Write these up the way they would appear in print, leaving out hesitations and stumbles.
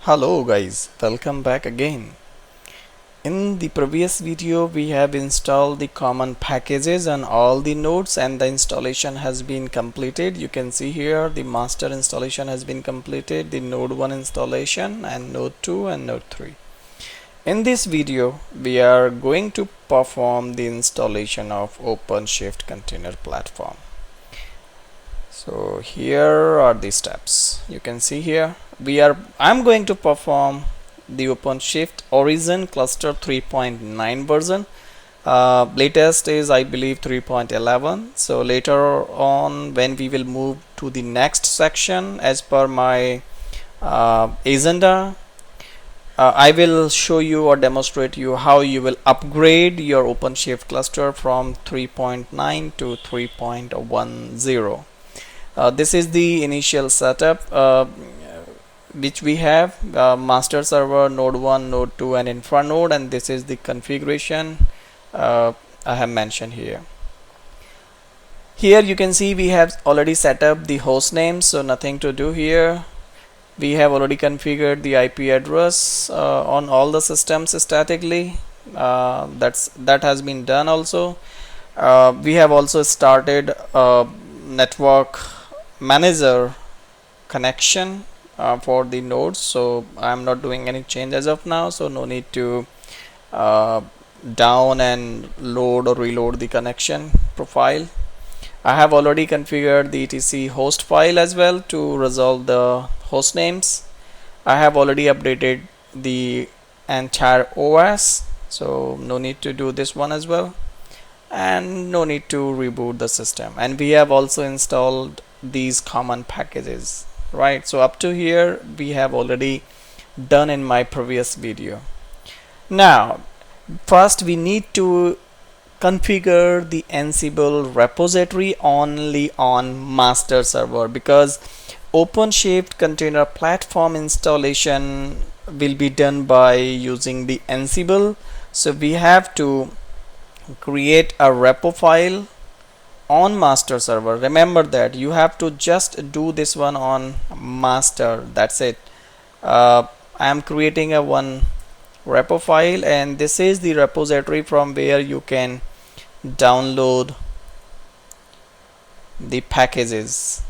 Hello guys, welcome back again. In the previous video we have installed the common packages on all the nodes and the installation has been completed. You can see here the master installation has been completed, the node 1 installation and node 2 and node 3. In this video we are going to perform the installation of Openshift container platform. So here are the steps. You can see here I'm going to perform the Openshift Origin cluster 3.9 version. Latest is I believe 3.11. So later on when we will move to the next section as per my agenda, I will show you or demonstrate you how you will upgrade your Openshift cluster from 3.9 to 3.10. This is the initial setup which we have, master server, node 1, node 2 and infra node, and this is the configuration I have mentioned here. Here you can see we have already set up the host name, so nothing to do here. We have already configured the IP address on all the systems statically. That has been done also. We have also started network manager connection for the nodes, so I'm not doing any change as of now, so no need to down and load or reload the connection profile. I have already configured the etc host file as well to resolve the host names. I have already updated the entire OS, so no need to do this one as well, and no need to reboot the system. And we have also installed these common packages, right? So up to here we have already done in my previous video. Now first we need to configure the Ansible repository only on master server, because Openshift container platform installation will be done by using the Ansible. So we have to create a repo file on master server. Remember that you have to just do this one on master, that's it. I am creating a one repo file, and this is the repository from where you can download the packages,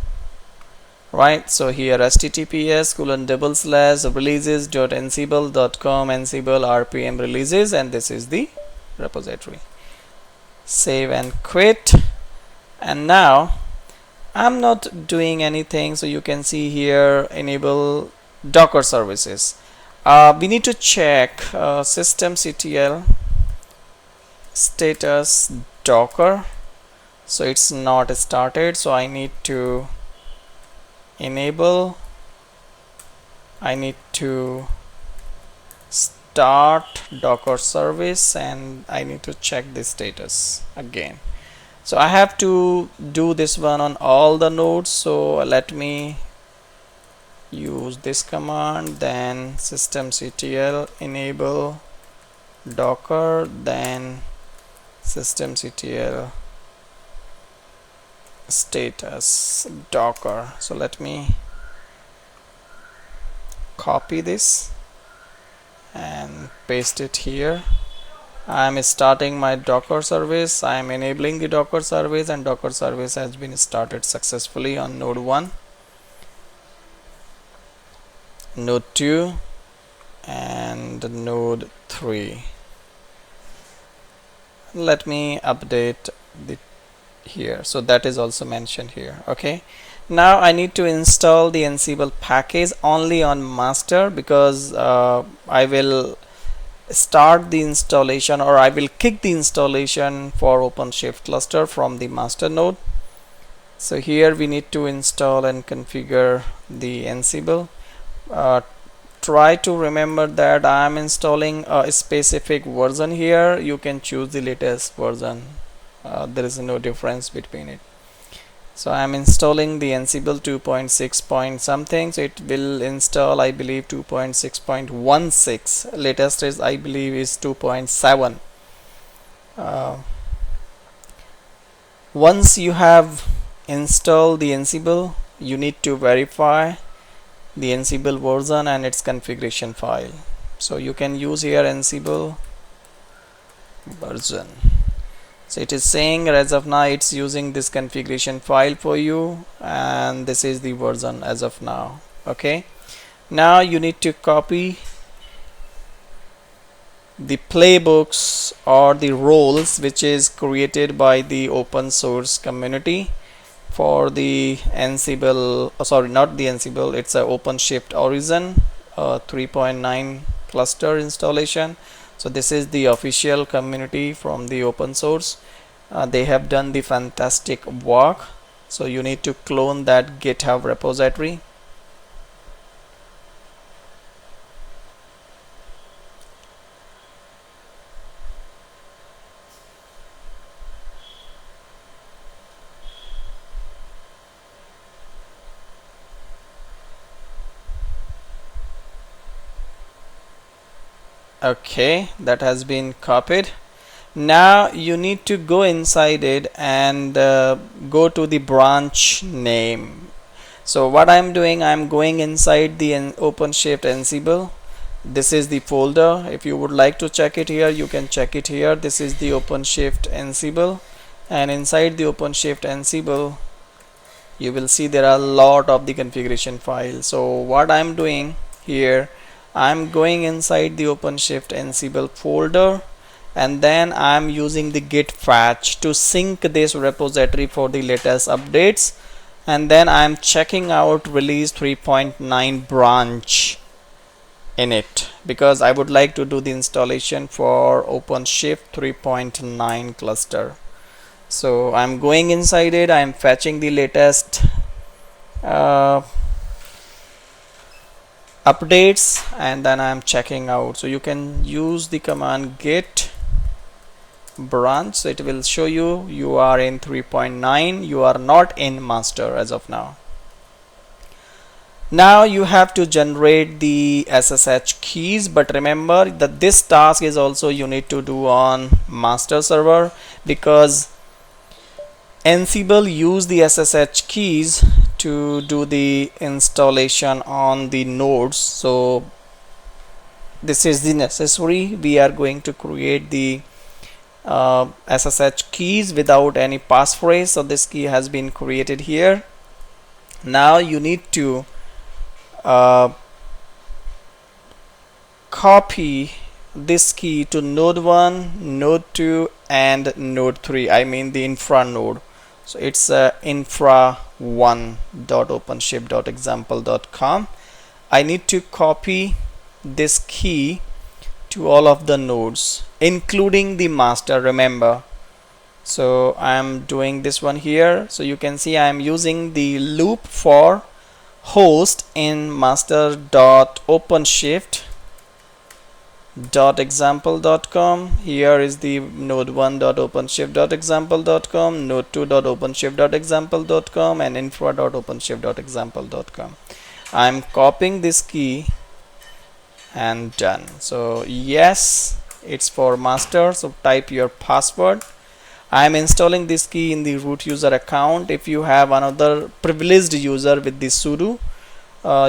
right? So here https://releases.ansible.com ansible rpm releases, and this is the repository. Save and quit. And now I'm not doing anything, so you can see here enable Docker services. We need to check systemctl status Docker, so it's not started, so I need to enable, I need to start Docker service, and I need to check the status again. So I have to do this one on all the nodes, so let me use this command, then systemctl enable Docker, then systemctl status Docker. So let me copy this and paste it here. I am starting my Docker service, I am enabling the Docker service, and Docker service has been started successfully on node 1, node 2 and node 3. Let me update the here, so that is also mentioned here. Okay, now I need to install the Ansible package only on master, because I will start the installation, or I will kick the installation for Openshift cluster from the master node. So here we need to install and configure the Ansible. Try to remember that I am installing a specific version here. You can choose the latest version, there is no difference between it. So I am installing the Ansible 2.6 point something, so it will install I believe 2.6.16. latest is I believe is 2.7. Once you have installed the Ansible, you need to verify the Ansible version and its configuration file. So you can use here Ansible version. So it is saying as of now it's using this configuration file for you, and this is the version as of now. Okay, now you need to copy the playbooks or the roles which is created by the open source community for the Ansible, sorry, not the Ansible, it's a Openshift Origin 3.9 cluster installation. So this is the official community from the open source. They have done the fantastic work. So you need to clone that GitHub repository. Okay, that has been copied. Now you need to go inside it and go to the branch name. So what I'm doing, I'm going inside the Openshift Ansible. This is the folder. If you would like to check it here, you can check it here. This is the Openshift Ansible, and inside the Openshift Ansible you will see there are a lot of the configuration files. So what I'm doing here, I'm going inside the Openshift Ansible folder, and then I'm using the git fetch to sync this repository for the latest updates, and then I'm checking out release 3.9 branch in it because I would like to do the installation for Openshift 3.9 cluster. So I'm going inside it, I'm fetching the latest updates, and then I'm checking out. So you can use the command git branch, so it will show you you are in 3.9, you are not in master as of now. Now you have to generate the SSH keys, but remember that this task is also you need to do on master server because Ansible use the SSH keys to do the installation on the nodes. So this is the necessary. We are going to create the SSH keys without any passphrase. So this key has been created here. Now you need to copy this key to node 1, node 2 and node 3, I mean the infra node. So it's infra1.openshift.example.com. I need to copy this key to all of the nodes including the master, remember. So I'm doing this one here. So you can see I'm using the loop for host in master.openshift.example.com. here is the node 1.openshift.example.com, node 2.openshift.example.com and infra.openshift.example.com. I'm copying this key and done. So yes, it's for master, so type your password. I am installing this key in the root user account. If you have another privileged user with the sudo,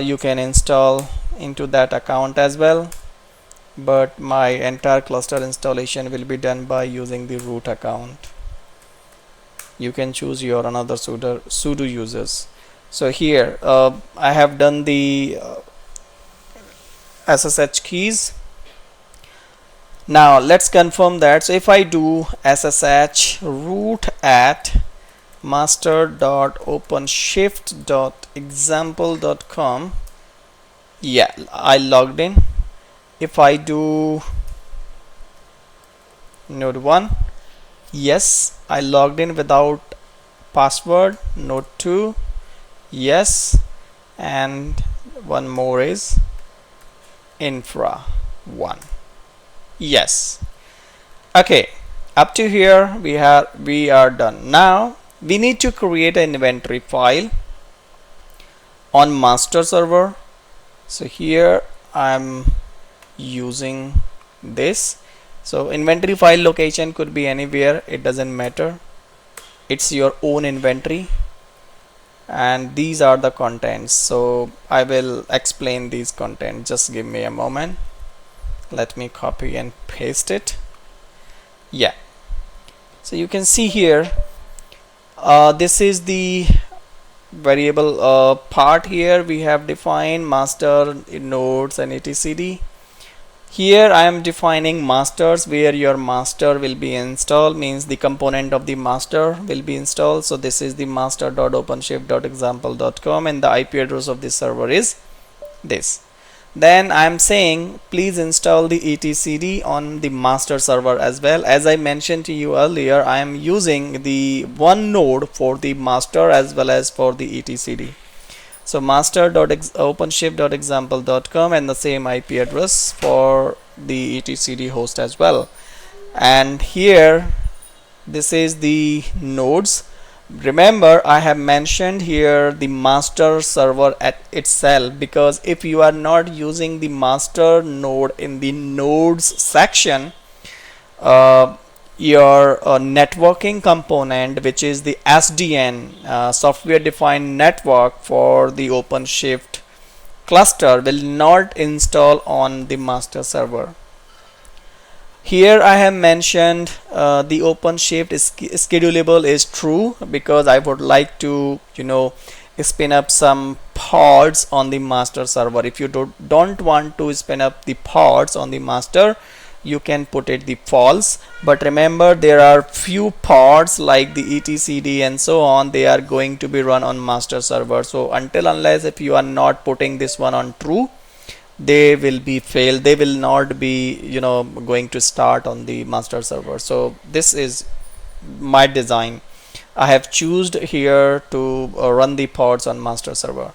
you can install into that account as well, but my entire cluster installation will be done by using the root account. You can choose your another sudo users. So here I have done the SSH keys. Now let's confirm that. So if I do SSH root at master.openshift.example.com, yeah, I logged in. If I do node 1, yes, I logged in without password. Node 2, yes, and one more is infra 1, yes. Okay, up to here we are done. Now we need to create an inventory file on master server. So here I'm using this. So inventory file location could be anywhere, it doesn't matter, it's your own inventory. and these are the contents. So I will explain these contents. Just give me a moment. Let me copy and paste it. Yeah, so you can see here, this is the variable part. Here we have defined master nodes and etcd. Here I am defining masters, where your master will be installed, means the component of the master will be installed. So this is the master.openshift.example.com, and the IP address of this server is this. Then I am saying please install the etcd on the master server as well. As I mentioned to you earlier, I am using the one node for the master as well as for the etcd. So master.openshift.example.com, and the same IP address for the etcd host as well. And here this is the nodes. Remember, I have mentioned here the master server at itself, because if you are not using the master node in the nodes section, your networking component, which is the SDN, software defined network for the OpenShift cluster, will not install on the master server. Here I have mentioned the OpenShift schedulable is true, because I would like to spin up some pods on the master server. If you don't want to spin up the pods on the master, you can put it the false. But remember, there are few pods like the etcd and so on, they are going to be run on master server. So unless if you are not putting this one on true, they will be failed. They will not be going to start on the master server. So this is my design. I have chosen here to run the pods on master server.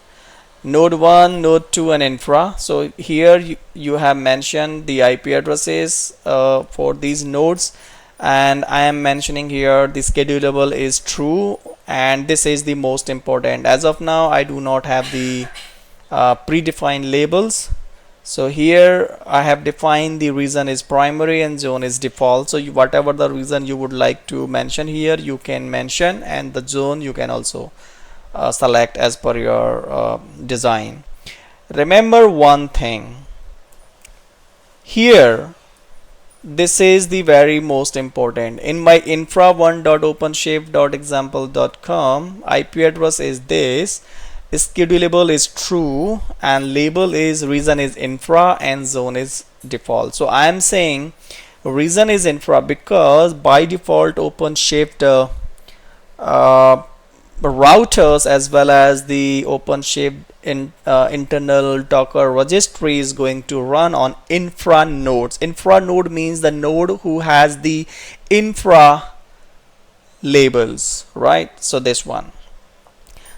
Node 1, node 2 and infra. So here you have mentioned the IP addresses for these nodes, and I am mentioning here the schedulable is true, and this is the most important. As of now, I do not have the predefined labels. So here I have defined the region is primary and zone is default. So whatever the region you would like to mention here, you can mention, and the zone you can also select as per your design. Remember one thing here, this is the very most important. In my infra1.openshift.example.com, IP address is this, schedulable is true, and label is region is infra and zone is default. So I am saying region is infra because by default OpenShift routers as well as the OpenShift internal Docker registry is going to run on infra nodes. Infra node means the node who has the infra labels, right? So this one.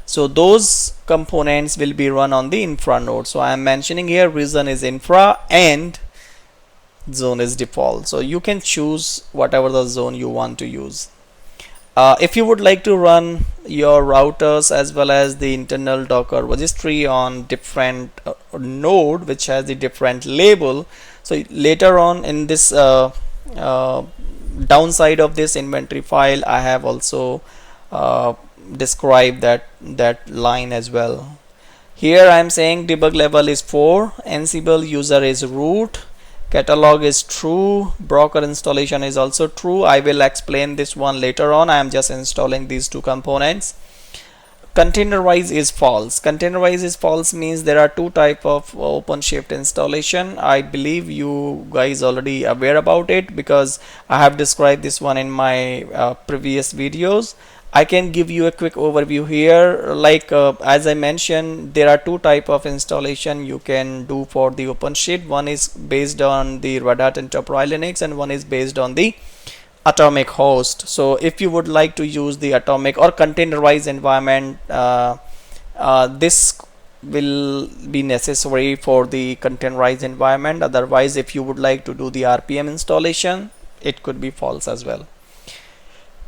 So those components will be run on the infra node. So I am mentioning here region is infra and zone is default. So you can choose whatever the zone you want to use. If you would like to run your routers as well as the internal Docker registry on different node which has the different label, so later on in this downside of this inventory file, I have also described that line as well. Here I am saying debug level is 4, Ansible user is root, catalog is true, broker installation is also true. I will explain this one later on. I am just installing these two components. Containerize is false. Containerize is false means there are two type of OpenShift installation. I believe you guys already aware about it because I have described this one in my previous videos. I can give you a quick overview here. Like as I mentioned, there are two type of installation you can do for the OpenShift. One is based on the Red Hat Enterprise Linux and one is based on the atomic host. So if you would like to use the atomic or containerized environment, this will be necessary for the containerized environment. Otherwise, if you would like to do the RPM installation, it could be false as well.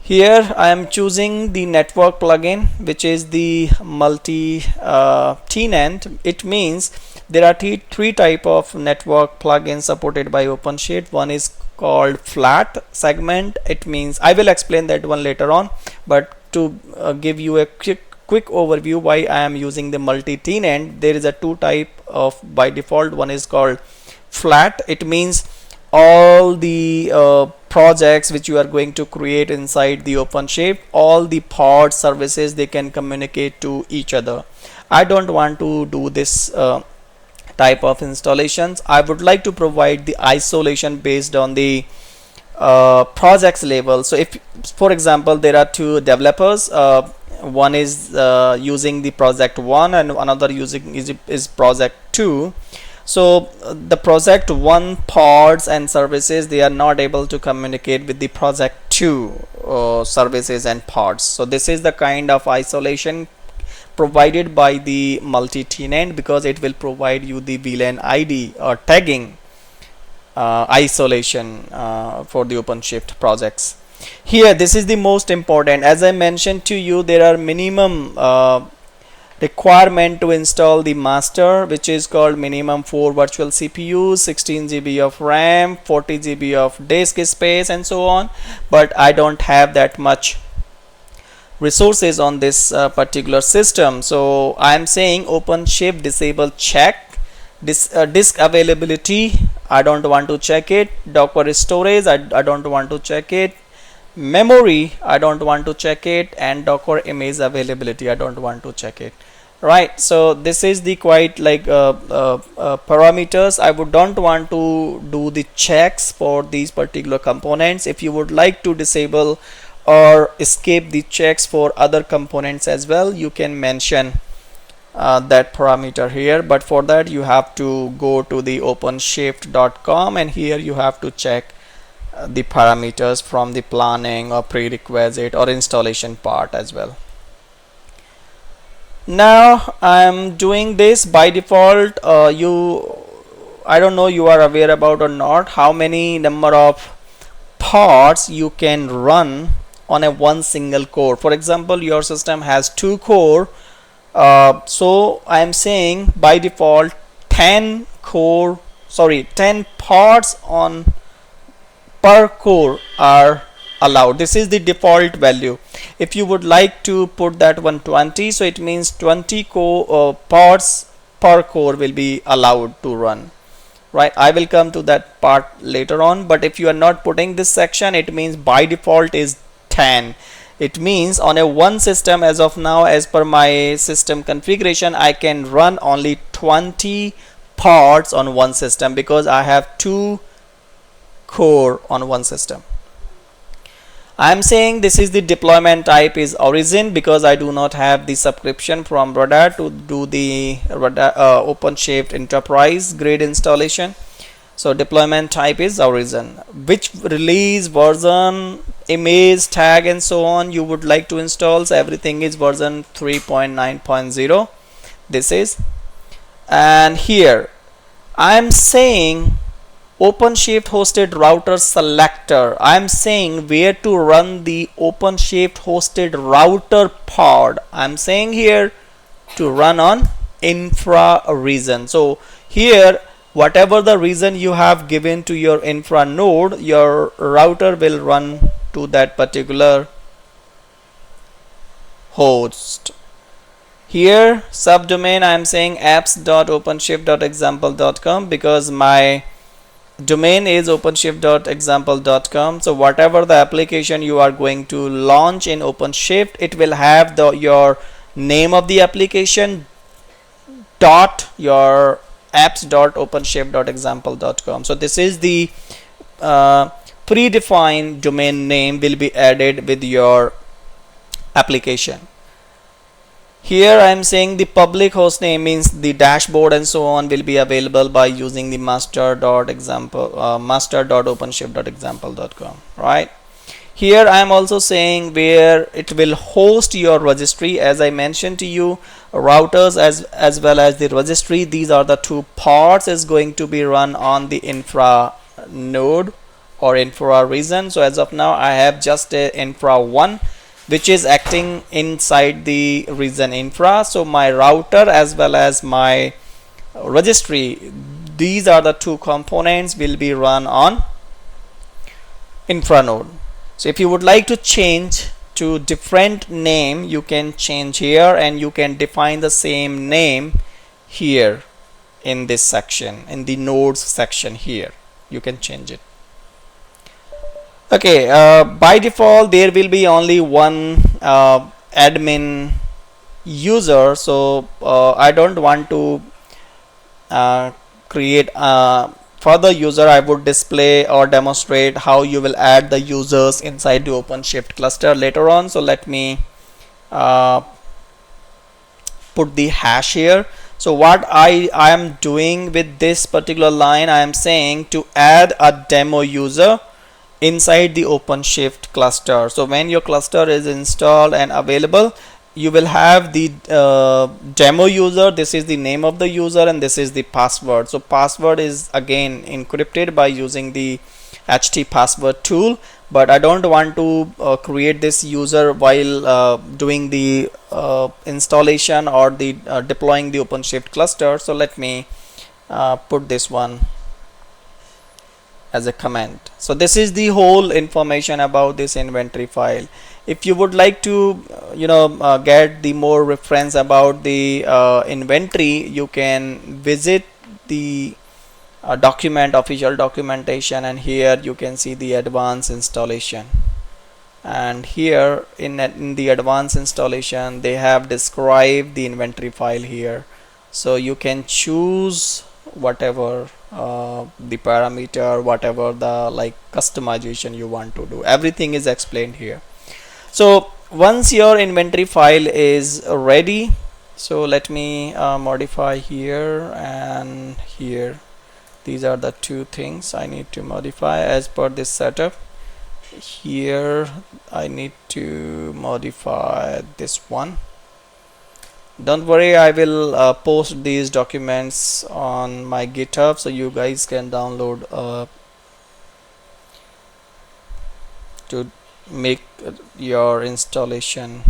Here I am choosing the network plugin, which is the multi tenant. It means there are three type of network plugins supported by OpenShift. One is called flat segment. It means I will explain that one later on, but to give you a quick quick overview why I am using the multi-tenant. There is a two type of by default. One is called flat. It means all the projects which you are going to create inside the OpenShift, all the pods, services, they can communicate to each other. I don't want to do this type of installations. I would like to provide the isolation based on the projects level. So if, for example, there are two developers, one is using the project 1 and another using is project 2. So the project 1 pods and services, they are not able to communicate with the project 2 services and pods. So this is the kind of isolation provided by the multi-tenant, because it will provide you the VLAN ID or tagging isolation for the OpenShift projects. Here, this is the most important. As I mentioned to you, there are minimum requirement to install the master, which is called minimum 4 virtual CPUs, 16 GB of RAM, 40 GB of disk space, and so on. But I don't have that much resources on this particular system, so I am saying OpenShift disable check. This disk availability, I don't want to check it. Docker storage, I don't want to check it. Memory, I don't want to check it. And Docker image availability, I don't want to check it. Right, so this is the quite like parameters. I don't want to do the checks for these particular components. If you would like to disable or escape the checks for other components as well, you can mention that parameter here, but for that you have to go to the openshift.com, and here you have to check the parameters from the planning or prerequisite or installation part as well. Now I am doing this by default. I don't know you are aware about or not, how many number of pods you can run on a one single core. For example, your system has 2 core, so I am saying by default 10 pods on per core are allowed. This is the default value. If you would like to put that 120, so it means 20 pods per core will be allowed to run. Right, I will come to that part later on, but if you are not putting this section, it means by default is 10. It means on a one system as of now, as per my system configuration, I can run only 20 pods on one system because I have 2 core on one system. I am saying this is the deployment type is Origin, because I do not have the subscription from Radar to do the OpenShift enterprise grade installation. So deployment type is Origin. Which release, version, image, tag, and so on you would like to install, so everything is version 3.9.0. this is. And here I am saying OpenShift hosted router selector. I am saying where to run the OpenShift hosted router pod. I am saying here to run on infra region. So here, whatever the region you have given to your infra node, your router will run to that particular host. Here subdomain, I am saying apps.openshift.example.com, because my domain is openshift.example.com. so whatever the application you are going to launch in OpenShift, it will have your name of the application dot your apps.openshift.example.com. so this is the predefined domain name will be added with your application. Here I am saying the public host name means the dashboard and so on will be available by using the master.openshift.example.com. right. Here I am also saying where it will host your registry. As I mentioned to you, routers as well as the registry, these are the 2 parts is going to be run on the infra node or infra region. So as of now I have just a infra 1 which is acting inside the region infra. So my router as well as my registry, these are the 2 components will be run on infra node. So if you would like to change to different name, you can change here, and you can define the same name here in this section, in the nodes section here. You can change it. Okay, by default there will be only one admin user, so I don't want to create further user. I would display or demonstrate how you will add the users inside the OpenShift cluster later on. So let me put the hash here. So what I am doing with this particular line, I am saying to add a demo user inside the OpenShift cluster. So when your cluster is installed and available, you will have the demo user. This is the name of the user and this is the password. So password is again encrypted by using the HT password tool, but I don't want to create this user while doing the installation or the deploying the OpenShift cluster. So let me put this one as a comment. So this is the whole information about this inventory file. If you would like to get the more reference about the inventory, you can visit the official documentation, and here you can see the advanced installation. And here in the advanced installation, they have described the inventory file here, so you can choose whatever the parameter, whatever the customization you want to do. Everything is explained here. So once your inventory file is ready, so let me modify here and here. These are the two things I need to modify as per this setup. Here I need to modify this one. Don't worry, I will post these documents on my GitHub, so you guys can download to make your installation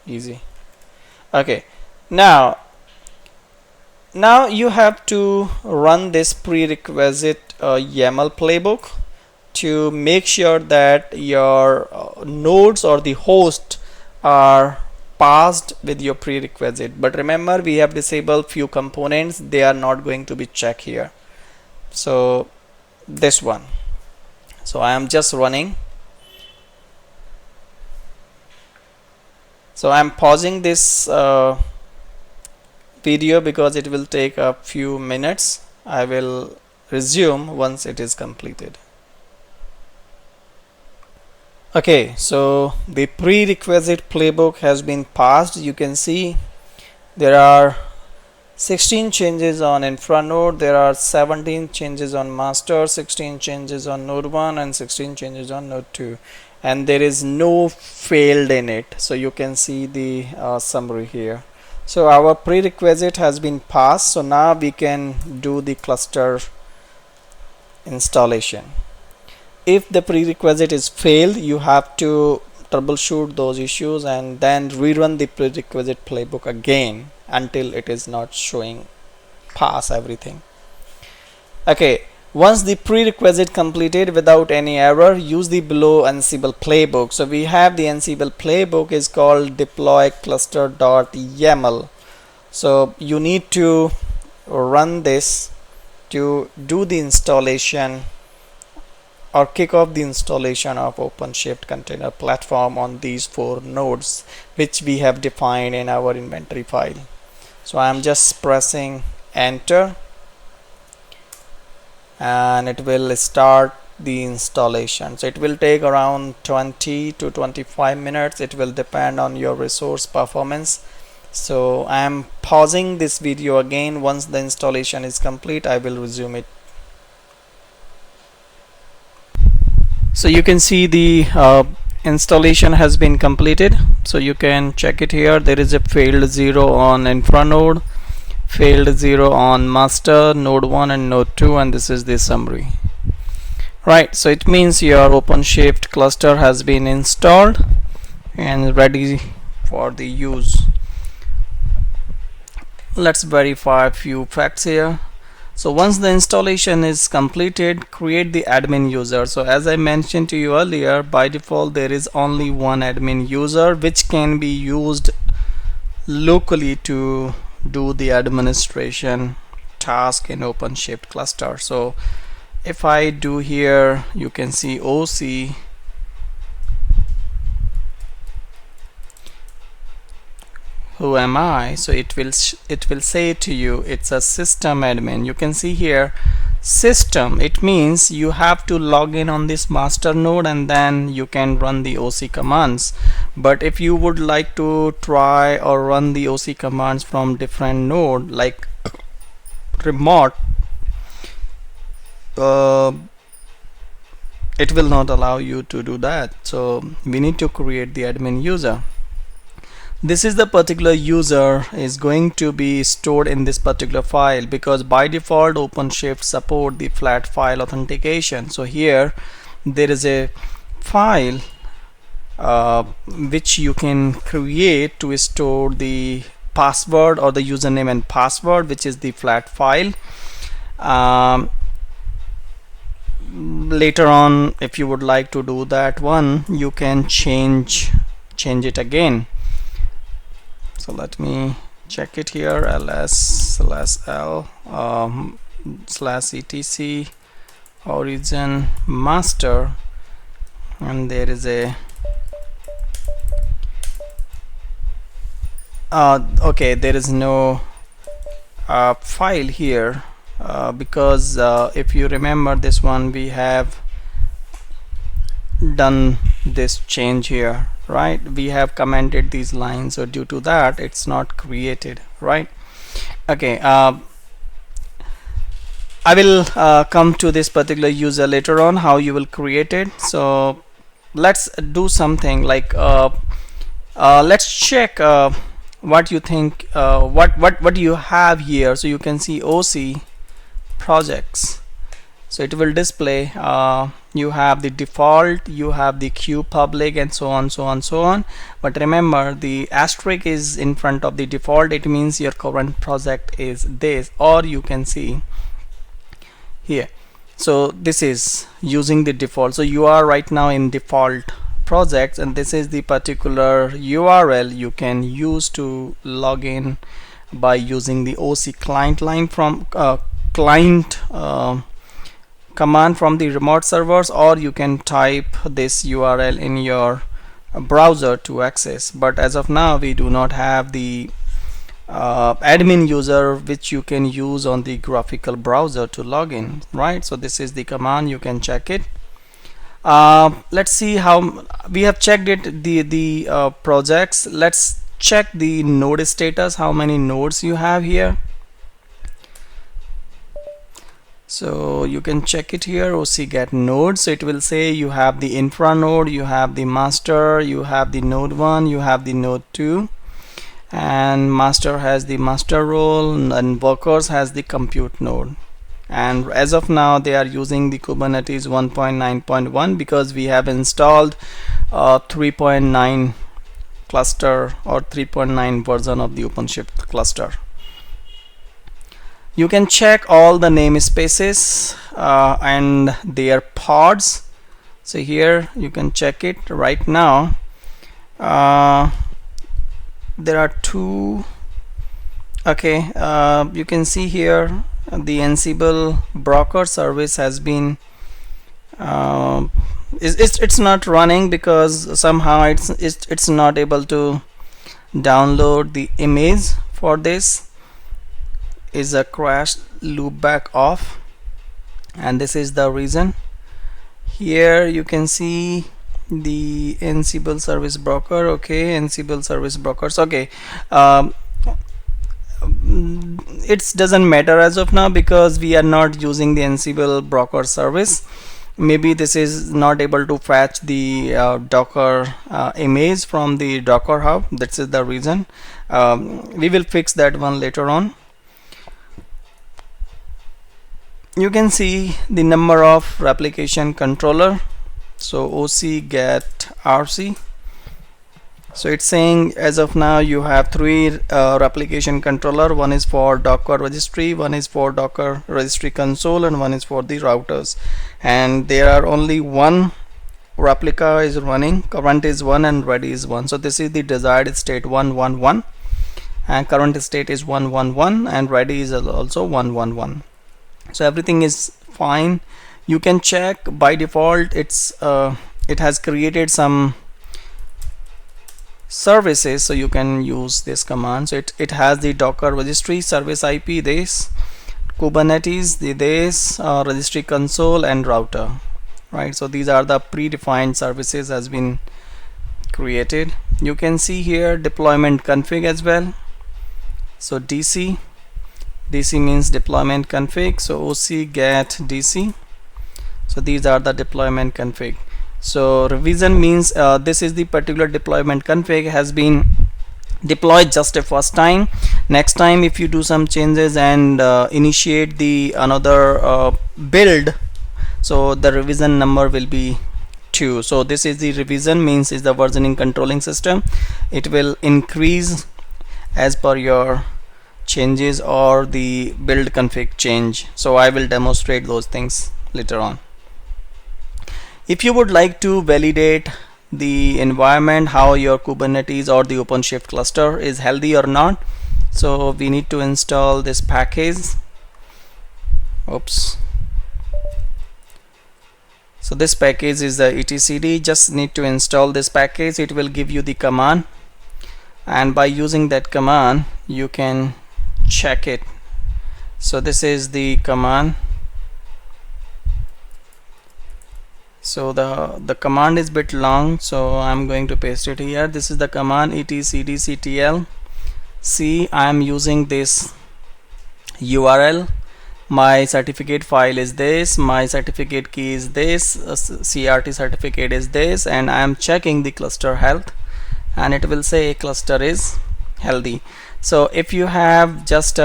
easy. Okay, now you have to run this prerequisite YAML playbook to make sure that your nodes or the host are passed with your prerequisite. But remember, we have disabled few components, they are not going to be checked here. So this one, so I am just running. So I am pausing this video because it will take a few minutes. I will resume once it is completed. Okay, so the prerequisite playbook has been passed. You can see there are 16 changes on infra node, there are 17 changes on master, 16 changes on node 1 and 16 changes on node 2, and there is no failed in it. So you can see the summary here. So our prerequisite has been passed, so now we can do the cluster installation. If the prerequisite is failed, you have to troubleshoot those issues and then rerun the prerequisite playbook again until it is not showing pass everything. Okay, once the prerequisite completed without any error, use the below Ansible playbook. So we have the Ansible playbook is called deploy cluster.yaml. So you need to run this to do the installation or kick off the installation of OpenShift container platform on these 4 nodes which we have defined in our inventory file. So I am just pressing enter and it will start the installation. So it will take around 20 to 25 minutes. It will depend on your resource performance. So I am pausing this video again. Once the installation is complete, I will resume it. So you can see the installation has been completed. So you can check it here. There is a failed 0 on infra node, failed 0 on master, node 1 and node 2, and this is the summary. Right, so it means your OpenShift cluster has been installed and ready for the use. Let's verify a few facts here. So once the installation is completed, create the admin user. So as I mentioned to you earlier, by default there is only one admin user which can be used locally to do the administration task in OpenShift cluster. So if I do here, you can see OC, who am I? So it will say to you it's a system admin. You can see here system, it means you have to log in on this master node and then you can run the OC commands. But if you would like to try or run the OC commands from different node like remote, it will not allow you to do that. So we need to create the admin user. This is the particular user is going to be stored in this particular file, because by default OpenShift support the flat file authentication. So here there is a file which you can create to store the password or the username and password, which is the flat file. Later on, if you would like to do that one, you can change it again. So let me check it here, ls/l/etc origin master, and there is a okay, there is no file here because if you remember this one, we have done this change here, right? We have commented these lines, so due to that it's not created, right? Okay, I will come to this particular user later on, how you will create it. So let's do something like let's check what you think, what you have here. So you can see OC projects, so it will display you have the default, you have the queue public, and so on. But remember, the asterisk is in front of the default. It means your current project is this, or you can see here. So this is using the default. So you are right now in default projects, and this is the particular URL you can use to log in by using the OC client line from client command from the remote servers, or you can type this URL in your browser to access. But as of now, we do not have the admin user which you can use on the graphical browser to log in, right? So this is the command, you can check it. Let's see how we have checked it, the projects. Let's check the node status, how many nodes you have here. So you can check it here, OC get node. So it will say you have the infra node, you have the master, you have the node 1, you have the node 2, and master has the master role, and workers has the compute node. And as of now they are using the Kubernetes 1.9.1 because we have installed 3.9 cluster or 3.9 version of the OpenShift cluster. You can check all the namespaces and their pods. So here you can check it right now. There are two. Okay, you can see here the Ansible broker service has been it's not running because somehow it's not able to download the image for this. Is a crash loopback off, and this is the reason. Here you can see the Ansible service broker. Okay, Ansible service brokers. Okay, it doesn't matter as of now because we are not using the Ansible broker service. Maybe this is not able to fetch the Docker image from the Docker hub. That is the reason. We will fix that one later on. You can see the number of replication controller. So OC get RC. So it's saying as of now you have three replication controller. One is for Docker registry, one is for Docker registry console, and one is for the routers. And there are only one replica is running. Current is 1 and ready is 1. So this is the desired state 111, and current state is 111, and ready is also 111. So everything is fine. You can check by default it has created some services, so you can use this command. So it has the Docker registry, service IP, this Kubernetes, this registry console, and router, right? So these are the predefined services has been created. You can see here deployment config as well. So DC means deployment config, so OC get DC. So these are the deployment config. So revision means this is the particular deployment config has been deployed just a first time. Next time if you do some changes and initiate the another build, so the revision number will be 2. So this is the revision, means is the versioning controlling system. It will increase as per your changes or the build config change. So I will demonstrate those things later on. If you would like to validate the environment, how your Kubernetes or the Openshift cluster is healthy or not, so we need to install this package. Oops. So this package is the etcd. Just need to install this package. It will give you the command, and by using that command you can check it. So this is the command. So the command is bit long, so I'm going to paste it here. This is the command etcdctl. See, I am using this URL. My certificate file is this, my certificate key is this, CRT certificate is this, and I am checking the cluster health, and it will say cluster is healthy. So if you have just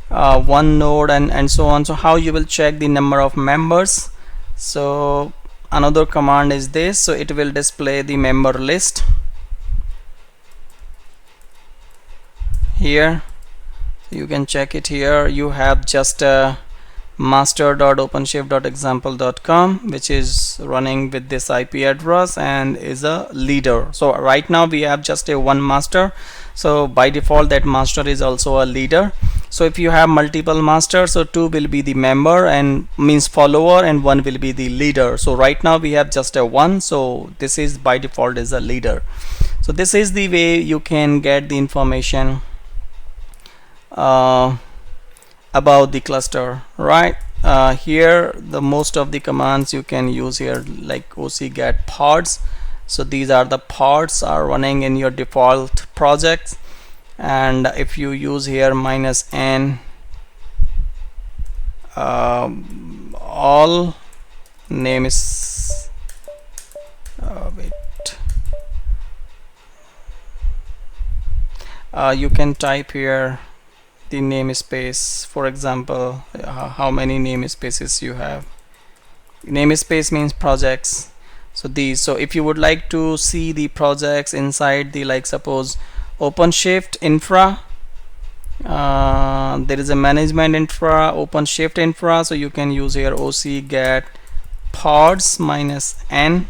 one node and so on, so how you will check the number of members? So another command is this, so it will display the member list here. You can check it here. You have just master.openshift.example.com, which is running with this IP address and is a leader. So right now we have just a one master, so by default that master is also a leader. So if you have multiple masters, so 2 will be the member and means follower, and 1 will be the leader. So right now we have just a 1, so this is by default is a leader. So this is the way you can get the information about the cluster, right? Here the most of the commands you can use here, like OC get pods. So these are the pods are running in your default projects, and if you use here -n all name is you can type here the namespace, for example, how many namespaces you have. Namespace means projects. So these, so if you would like to see the projects inside the, like suppose Openshift infra, there is a management infra, Openshift infra, so you can use here OC get pods -n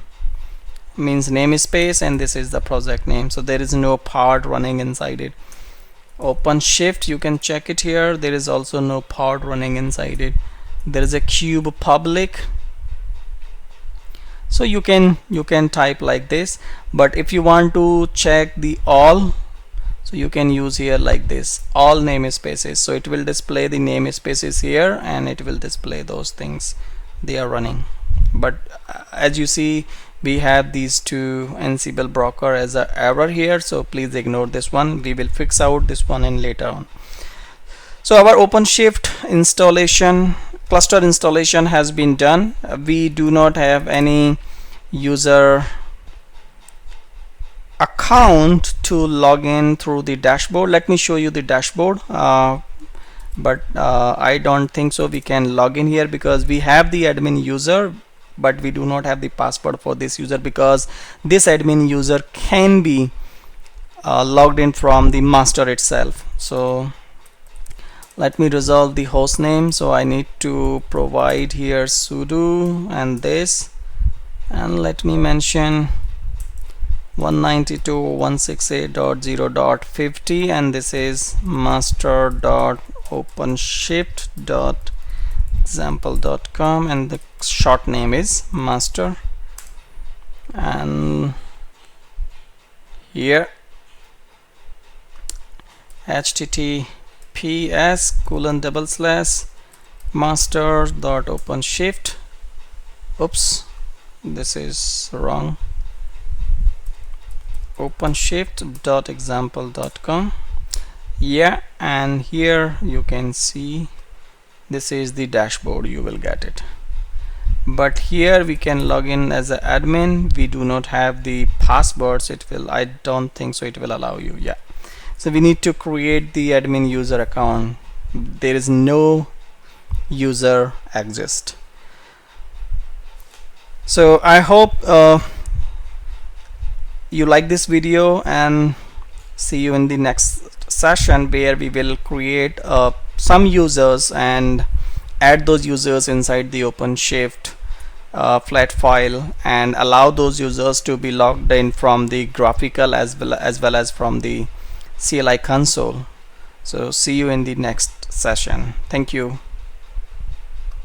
means namespace, and this is the project name. So there is no pod running inside it. Openshift, you can check it here, there is also no pod running inside it. There is a cube public, so you can type like this. But if you want to check the all, so you can use here like this, all namespaces. So it will display the namespaces here, and it will display those things they are running. But as you see, we have these two Ansible broker as a error here, so please ignore this one. We will fix out this one in later on. So our Openshift installation, cluster installation has been done. We do not have any user account to log in through the dashboard. Let me show you the dashboard, but I don't think so we can log in here because we have the admin user. but we do not have the password for this user because this admin user can be logged in from the master itself. So let me resolve the host name. So I need to provide here sudo and this, and let me mention 192.168.0.50, and this is master.openshift.example.com, and the short name is master. And here https://master.openshift, oops, this is wrong, openshift.example.com. yeah, and here you can see this is the dashboard, you will get it. But here we can log in as an admin. We do not have the passwords. It will, I don't think so it will allow you. Yeah, so we need to create the admin user account. There is no user exist. So I hope you like this video, and see you in the next session where we will create some users and add those users inside the OpenShift flat file, and allow those users to be logged in from the graphical as well as from the CLI console. So see you in the next session. Thank you.